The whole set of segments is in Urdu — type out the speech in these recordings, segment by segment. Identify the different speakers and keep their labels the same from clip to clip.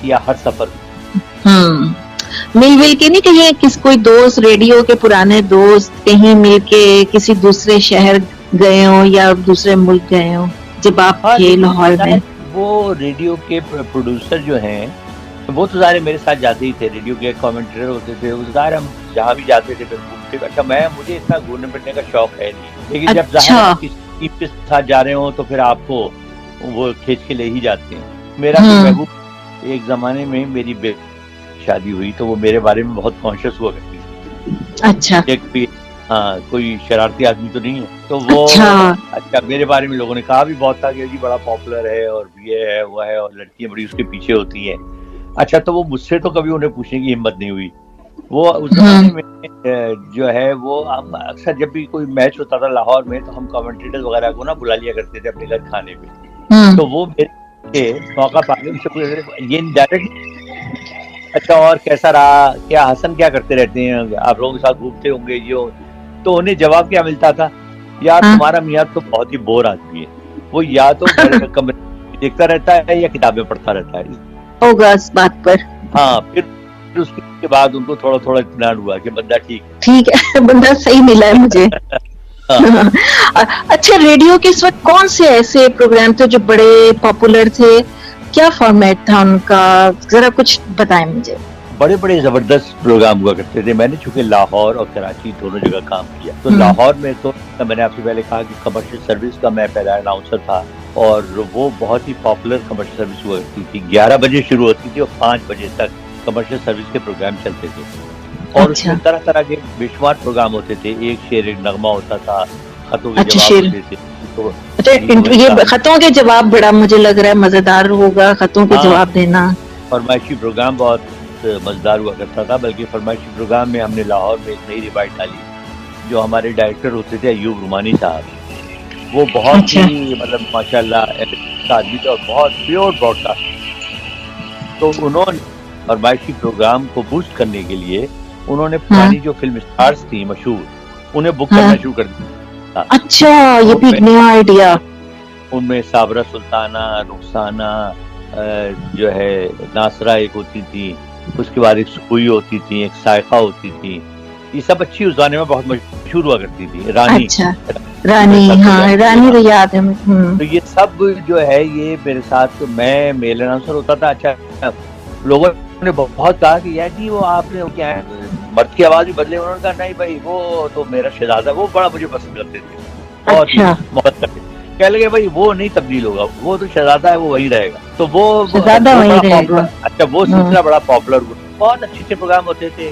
Speaker 1: یا ہر سفر
Speaker 2: مل کے نہیں کہیں کوئی دوست ریڈیو کے پرانے دوست کہیں مل کے کسی دوسرے شہر گئے ہوں یا دوسرے ملک گئے ہوں جب آپ تھے لاہور میں؟
Speaker 1: وہ ریڈیو کے پروڈیوسر جو ہیں وہ تو ظاہر میرے ساتھ جاتے ہی تھے، ریڈیو کے کامنٹیٹر ہوتے تھے، ظاہر ہم جہاں بھی جاتے تھے پھر گھومتے. اچھا مجھے اتنا گھومنے پھرنے کا شوق ہے نہیں، لیکن جب ظاہر کسی کے ساتھ جا رہے ہوں تو پھر آپ کو وہ کھینچ کے لے ہی جاتے ہیں. میرا تو محبوب ایک زمانے میں میری شادی ہوئی تو وہ میرے بارے میں بہت کانشیس ہوا کرتی تھی.
Speaker 2: اچھا
Speaker 1: ہاں کوئی شرارتی آدمی تو نہیں ہے، تو وہ اچھا میرے بارے میں لوگوں نے کہا بھی بہت تھا کہ جی بڑا پاپولر ہے اور یہ ہے وہ ہے اور لڑکیاں بڑی اس کے پیچھے ہوتی ہیں. اچھا تو وہ مجھ سے تو کبھی انہیں پوچھنے کی ہمت نہیں ہوئی. وہ اس زمانے میں جو ہے وہ ہم اکثر جب بھی کوئی میچ ہوتا تھا لاہور میں تو ہم کمنٹیٹر وغیرہ کو نا بلا لیا کرتے تھے اپنے گھر کھانے پہ. تو وہ میرے موقع پا کے ان سے پوچھتے یہ ڈائریکٹ اچھا اور کیسا رہا، کیا حسن کیا کرتے رہتے ہیں، آپ لوگوں کے ساتھ گھومتے ہوں گے یہ. تو انہیں جواب کیا ملتا تھا، یار تمہارا میاں تو بہت ہی بور آدمی ہے، وہ یا تو گھر کمرے دیکھتا رہتا ہے یا کتابیں پڑھتا رہتا ہے
Speaker 2: ہوگا اس بات پر.
Speaker 1: ہاں پھر اس کے بعد ان کو تھوڑا تھوڑا اطمینان ہوا کہ بندہ
Speaker 2: ٹھیک ہے، بندہ صحیح ملا ہے مجھے. اچھا ریڈیو کے اس وقت کون سے ایسے پروگرام تھے جو بڑے پاپولر تھے، کیا فارمیٹ تھا ان کا، ذرا کچھ بتائیں مجھے.
Speaker 1: بڑے بڑے زبردست پروگرام ہوا کرتے تھے. میں نے چونکہ لاہور اور کراچی دونوں جگہ کام کیا تو لاہور میں تو میں نے آپ سے پہلے کہا کہ کمرشل سروس کا میں پہلا اناؤنسر تھا اور وہ بہت ہی پاپولر کمرشل سروس ہوا کرتی تھی. 11 بجے شروع ہوتی تھی اور 5 بجے تک کمرشل سروس کے پروگرام چلتے تھے اور اس میں طرح طرح کے بے شمار پروگرام ہوتے تھے. ایک شعر ایک نغمہ ہوتا تھا، خطوں کے جواب ہوتے تھے.
Speaker 2: یہ خطوں کے جواب بڑا مجھے لگ رہا ہے مزیدار ہوگا، خطوں کے جواب دینا.
Speaker 1: فرمائشی پروگرام بہت مزیدار ہوا کرتا تھا، بلکہ فرمائشی پروگرام میں ہم نے لاہور میں ایک نئی روایت ڈالی. جو ہمارے ڈائریکٹر ہوتے تھے ایوب رومانی صاحب، وہ بہت ہی مطلب ماشاءاللہ آدمی تھے اور بہت پیور براڈ کاسٹ. تو انہوں نے فرمائشی پروگرام کو بوسٹ کرنے کے لیے انہوں نے پرانی جو فلم اسٹارز تھیں مشہور انہیں بک کرنا شروع کر دیا.
Speaker 2: اچھا یہ بھی ایک نیا آئیڈیا.
Speaker 1: ان میں صابرہ سلطانہ، رخسانہ، جو ہے ناصرہ ایک ہوتی تھی، اس کے بعد ایک سکوئی ہوتی تھی، ایک سائقہ ہوتی تھی. یہ سب اچھی اس زمانے میں بہت مشہور ہوا کرتی تھی.
Speaker 2: رانی ریاض ہے.
Speaker 1: تو یہ سب جو ہے یہ میرے ساتھ میں میل اناؤنسر ہوتا تھا. اچھا لوگوں نے بہت کہا کہ یار جی وہ آپ نے کیا ہے مرد کی آواز بھی بدلے. انہوں نے کہا نہیں بھائی وہ تو میرا شہزادہ، وہ بڑا مجھے پسند کرتے تھے، بہت ہی محبت کرتے تھے. کہنے لگے بھائی وہ نہیں تبدیل ہوگا، وہ تو شہزادہ ہے، وہ وہی رہے گا. تو وہ اچھا وہ سلسلہ بڑا پاپولر ہوا. بہت اچھے اچھے پروگرام ہوتے تھے.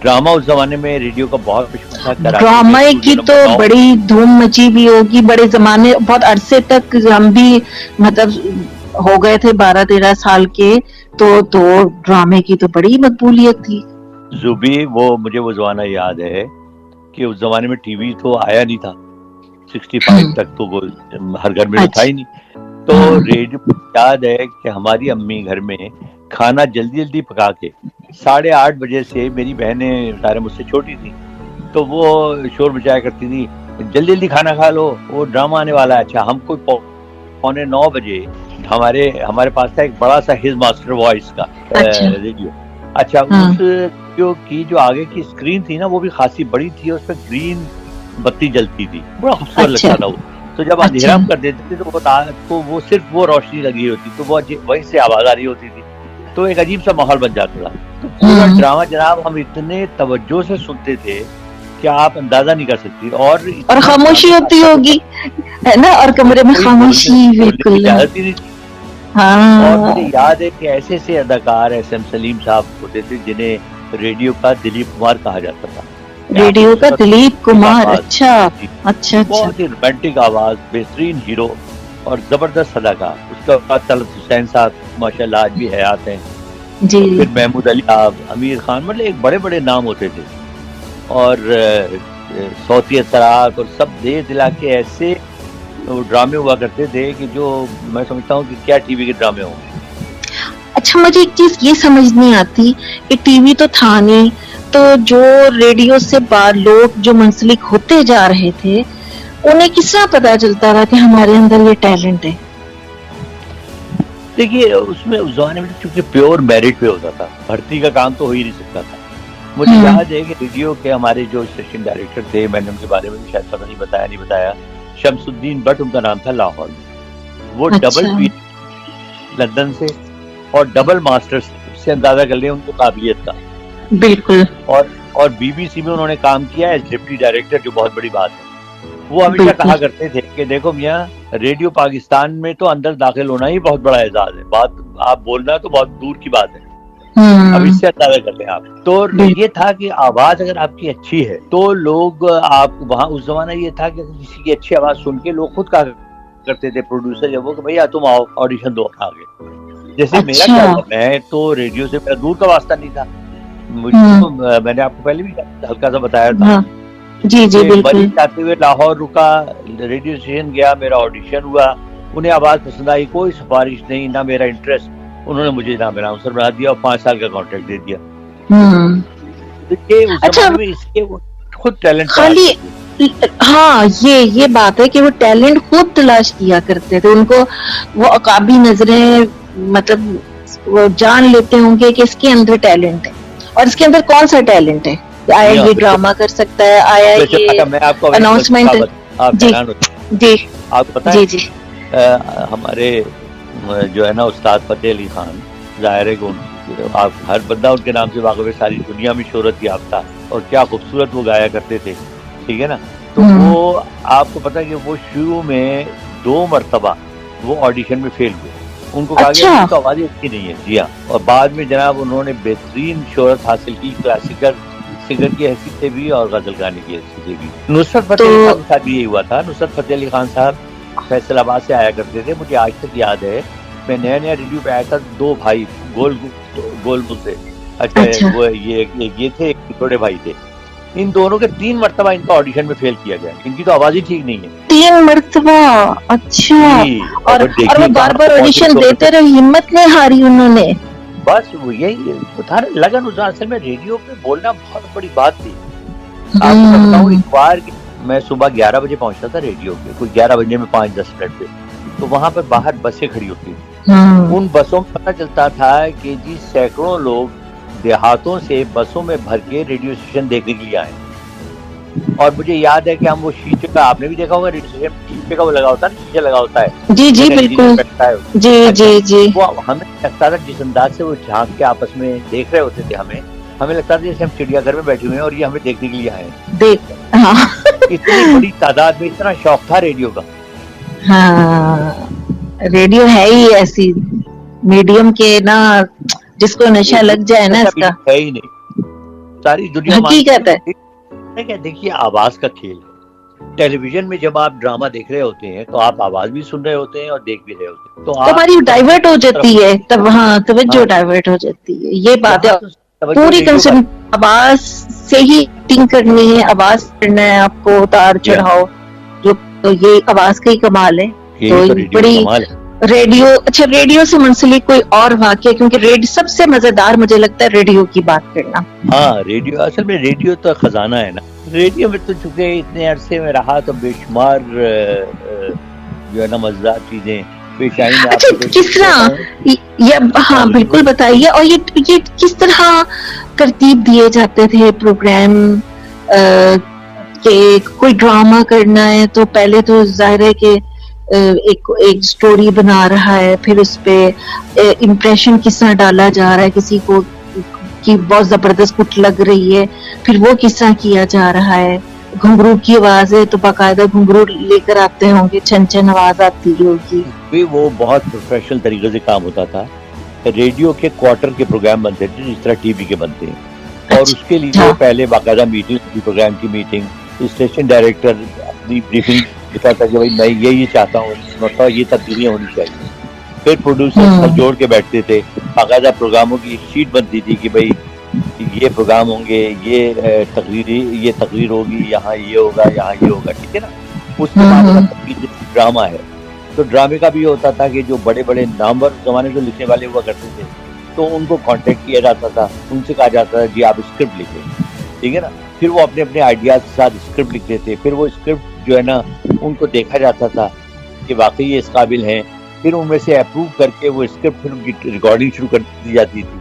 Speaker 1: ڈرامہ اس زمانے میں ریڈیو کا بہت مشہور تھا.
Speaker 2: ڈرامہ کی تو بڑی دھوم مچی بھی ہوگی. بڑے زمانے بہت عرصے تک ہم بھی مطلب ہو گئے تھے 12-13 سال کے، تو ڈرامے کی تو بڑی مقبولیت تھی.
Speaker 1: زوبی وہ مجھے وہ زمانہ یاد ہے کہ اس زمانے میں ٹی وی تو آیا نہیں تھا. 65 تک تو وہ ہر گھر میں تھا ہی نہیں. تو ریڈیو یاد ہے کہ ہماری امی گھر میں کھانا جلدی جلدی پکا کے 8:30 بجے سے، میری بہنیں سارے مجھ سے چھوٹی تھی تو وہ شور مچایا کرتی تھی جلدی جلدی کھانا کھا لو وہ ڈرامہ آنے والا ہے. اچھا ہم کوئی 8:45 بجے ہمارے پاس تھا ایک بڑا سا ہز ماسٹر وائس کا ریڈیو. اچھا اس ریڈیو کی جو آگے کی اسکرین تھی نا وہ بھی خاصی بڑی تھی، اس پہ گرین بتی جلتی تھی، بڑا خوبصورت لگتا تھا وہ. تو جب اندھیرا کر دیتے تھے تو وہ صرف وہ روشنی لگی ہوتی تو وہ وہیں سے آواز آ رہی ہوتی تھی، تو ایک عجیب سا ماحول بن جاتا تھا. تو پورا ڈرامہ جناب ہم اتنے توجہ سے سنتے تھے کہ آپ اندازہ نہیں کر سکتی. اور
Speaker 2: خاموشی ہوتی ہوگی ہے نا، اور کمرے میں خاموشی بالکل.
Speaker 1: اور مجھے یاد ہے کہ ایسے ایسے اداکار ایس ایم سلیم صاحب ہوتے تھے جنہیں ریڈیو کا دلیپ کمار کہا جاتا تھا.
Speaker 2: ریڈیو کا دلیپ کمار. اچھا
Speaker 1: بہت ہی رومانٹک آواز، بہترین ہیرو اور زبردست اداکار. اس کے بعد طلعت حسین صاحب ماشاءاللہ آج بھی حیات ہیں جی. پھر محمود علی صاحب، امیر خان، مطلب ایک بڑے بڑے نام ہوتے تھے. اور صوتی اثرات اور سب دے دلا کے ایسے ڈرامے ہوا کرتے تھے کہ جو میں سمجھتا ہوں کہ کیا ٹی وی کے ڈرامے ہوں گے.
Speaker 2: اچھا مجھے ایک چیز یہ سمجھ نہیں آتی کہ ٹی وی تو تھا نہیں، تو جو ریڈیو سے باہر لوگ جو منسلک ہوتے جا رہے تھے انہیں کس طرح پتا چلتا رہا کہ ہمارے اندر یہ ٹیلنٹ ہے؟
Speaker 1: دیکھیے اس میں اس زمانے میں چونکہ پیور میرٹ پہ ہوتا تھا, بھرتی کا کام تو ہو ہی نہیں سکتا تھا. مجھے یاد ہے کہ ریڈیو کے ہمارے جو اسٹیشن ڈائریکٹر تھے, میں نے ان کے بارے میں بھی شاید پتہ نہیں بتایا, شمس الدین بٹ ان کا نام تھا, لاہور میں. وہ ڈبل پی لندن سے اور ڈبل ماسٹرز سے اندازہ کر لیں ان کو قابلیت کا.
Speaker 2: بالکل.
Speaker 1: اور بی بی سی میں انہوں نے کام کیا ایز ڈپٹی ڈائریکٹر, جو بہت بڑی بات ہے. وہ ہمیشہ کہا کرتے تھے کہ دیکھو میاں, ریڈیو پاکستان میں تو اندر داخل ہونا ہی بہت بڑا اعزاز ہے, بات آپ بولنا تو بہت دور کی بات ہے. اب اس سے اندازہ کرتے ہیں آپ. تو یہ تھا کہ آواز اگر آپ کی اچھی ہے تو لوگ آپ وہاں, اس زمانہ یہ تھا کہ کسی کی اچھی آواز سن کے لوگ خود کہا کرتے تھے پروڈیوسر جب وہ کہ بھیا تم آؤ آڈیشن دو آگے. جیسے میرا کیا ہوا, میں تو ریڈیو سے میرا دور کا واسطہ نہیں تھا. میں نے آپ کو پہلے بھی ہلکا سا بتایا تھا.
Speaker 2: جی جی بالکل.
Speaker 1: چاہتے ہوئے لاہور رکا, ریڈیو اسٹیشن گیا, میرا آڈیشن ہوا, انہیں آواز پسند آئی, کوئی سفارش نہیں, نہ میرا انٹرسٹ. انہوں نے مجھے نام اناؤنسر بنا دیا اور 5 سال کا کانٹریکٹ دے دیا.
Speaker 2: اچھا,
Speaker 1: اس کے خود ٹیلنٹ
Speaker 2: خالی ہاں یہ بات ہے کہ وہ ٹیلنٹ خود تلاش کیا کرتے تھے. ان کو وہ عقابی نظریں, مطلب وہ جان لیتے ہوں گے کہ اس کے اندر ٹیلنٹ ہے, اور اس کے اندر کون سا ٹیلنٹ ہے. آیا یہ ڈرامہ کر سکتا ہے, آیا یہ اناؤنسمنٹ. جی جی
Speaker 1: آپ کو پتا ہے ہمارے جو ہے نا استاد فتح علی خان, ظاہر ہے کہ آپ ہر بندہ ان کے نام سے واقف ہے, ساری دنیا میں شہرت یافتہ, اور کیا خوبصورت وہ گایا کرتے تھے, ٹھیک ہے نا. تو وہ آپ کو پتا ہے کہ وہ شروع میں 2 مرتبہ وہ آڈیشن میں فیل ہوئے. ان کو کہا گیا تو آواز اچھی نہیں ہے. جی ہاں. اور بعد میں جناب انہوں نے بہترین شہرت حاصل کی, کلاسیکل سنگر کی حیثیت سے بھی اور غزل گانے کی حیثیت سے بھی. نصرت فتح علی خان کے ساتھ بھی یہی ہوا تھا. نصرت فتح علی خان صاحب فیصل آباد سے آیا کرتے تھے. مجھے آج تک یاد ہے, میں نیا ریڈیو پہ آیا تھا, 2 بھائی گول سے, اچھا وہ یہ تھے, ایک چھوٹے بھائی تھے. ان دونوں کے 3 مرتبہ ان کا آڈیشن میں فیل کیا گیا. ان کی تو آواز ہی ٹھیک نہیں ہے.
Speaker 2: 3 مرتبہ. اچھا. اور وہ بار بار آڈیشن دیتے رہے, ہمت نہیں ہاری انہوں نے.
Speaker 1: بس وہ یہی تھا لگن. اس اصل میں ریڈیو پہ بولنا بہت بڑی بات تھی. آپ کو میں بتاؤں, ایک بار میں صبح 11 بجے پہنچتا تھا ریڈیو پہ, کوئی 11 بجنے میں 5-10 منٹ پہ. تو وہاں پہ باہر بسیں کھڑی ہوتی تھی. ان بسوں میں پتہ چلتا تھا کہ جی سینکڑوں لوگ دیہاتوں سے بسوں میں بھر کے ریڈیو اسٹیشن دیکھنے کے لیے آئے. اور مجھے یاد ہے کہ ہم وہ شیشے کا, آپ نے بھی دیکھا ہوگا ریڈیو اسٹیشن شیشے کا وہ لگا ہوتا ہے, شیشہ لگا ہوتا ہے.
Speaker 2: جی جی بالکل. جی جی جی.
Speaker 1: وہ ہمیں لگتا تھا جس انداز سے وہ جھانک کے آپس میں دیکھ رہے ہوتے تھے, ہمیں لگتا تھا جیسے ہم چڑیا گھر میں بیٹھے ہوئے ہیں اور یہ ہمیں دیکھنے کے لیے آئے ہیں. اتنی بڑی تعداد میں اتنا شوق تھا ریڈیو کا.
Speaker 2: ہاں, ریڈیو ہے ہی ایسی میڈیم کے نا, جس کو نشہ لگ جائے نا اس کا,
Speaker 1: ہے ہی نہیں. ساری دنیا
Speaker 2: حقیقت ہے.
Speaker 1: دیکھیے آواز کا کھیل ہے. ٹیلی ویژن میں جب آپ ڈرامہ دیکھ رہے ہوتے ہیں تو آپ آواز بھی سن رہے ہوتے ہیں اور دیکھ بھی رہے ہوتے ہیں, تو
Speaker 2: ہماری ڈائیورٹ ہو جاتی ہے تب. ہاں, توجہ ڈائیورٹ ہو جاتی ہے, یہ بات ہے. پوری آواز سے ہی ایکٹنگ کرنی ہے, آواز کرنا ہے آپ کو, اتار چڑھاؤ, جو تو یہ آواز کا ہی کمال ہے. تو بڑی ریڈیو. اچھا, ریڈیو سے منسلک کوئی اور واقعہ, کیونکہ سب سے مزیدار مجھے لگتا ہے ریڈیو کی بات کرنا.
Speaker 1: ہاں ریڈیو, اصل میں ریڈیو تو خزانہ ہے نا. ریڈیو میں تو چونکہ اتنے عرصے میں رہا تو بے شمار جو ہے نا مزیدار چیزیں پیش آئی. میں
Speaker 2: اچھا, کس طرح, ہاں بالکل بتائیے. اور یہ کس طرح ترتیب دیے جاتے تھے پروگرام, کہ کوئی ڈرامہ کرنا ہے تو پہلے تو ظاہر ہے کہ ایک سٹوری بنا رہا ہے, پھر اس پہ امپریشن کس طرح ڈالا جا رہا ہے, کسی کو کی بہت زبردست کٹ لگ رہی ہے, پھر وہ کس طرح کیا جا رہا ہے. گھنگرو کی آواز ہے تو باقاعدہ گھنگرو لے کر آتے ہوں گے, چھن چھن آواز آتی ہوگی.
Speaker 1: وہ بہت پروفیشنل طریقے سے کام ہوتا تھا. ریڈیو کے کوارٹر کے پروگرام بنتے تھے جس طرح ٹی وی کے بنتے ہیں, اور اس کے لیے پہلے باقاعدہ میٹنگ, پروگرام کی میٹنگ, اسٹیشن ڈائریکٹر اپنی بریفنگ دیتا تھا کہ بھائی میں یہ چاہتا ہوں, مطلب یہ تبدیلیاں ہونی چاہیے. پھر پروڈیوسر جوڑ کے بیٹھتے تھے, باقاعدہ پروگراموں کی شیٹ بنتی تھی کہ بھائی یہ پروگرام ہوں گے, یہ تقریر ہوگی, یہاں یہ ہوگا, یہاں یہ ہوگا, ٹھیک ہے نا. اس کے بعد ڈرامہ ہے تو ڈرامے کا بھی ہوتا تھا کہ جو بڑے بڑے نامور زمانے جو لکھنے والے ہوا کرتے تھے تو ان کو کانٹیکٹ کیا جاتا تھا, ان سے کہا جاتا تھا جی آپ اسکرپٹ لکھیں, ٹھیک ہے نا. پھر وہ اپنے اپنے آئیڈیاز کے ساتھ اسکرپٹ لکھتے تھے. پھر وہ اسکرپٹ جو ہے نا ان کو دیکھا جاتا تھا کہ واقعی یہ اس قابل ہیں, پھر ان میں سے اپروو کر کے وہ اسکرپٹ پھر ان کی ریکارڈنگ شروع کر دی جاتی تھی.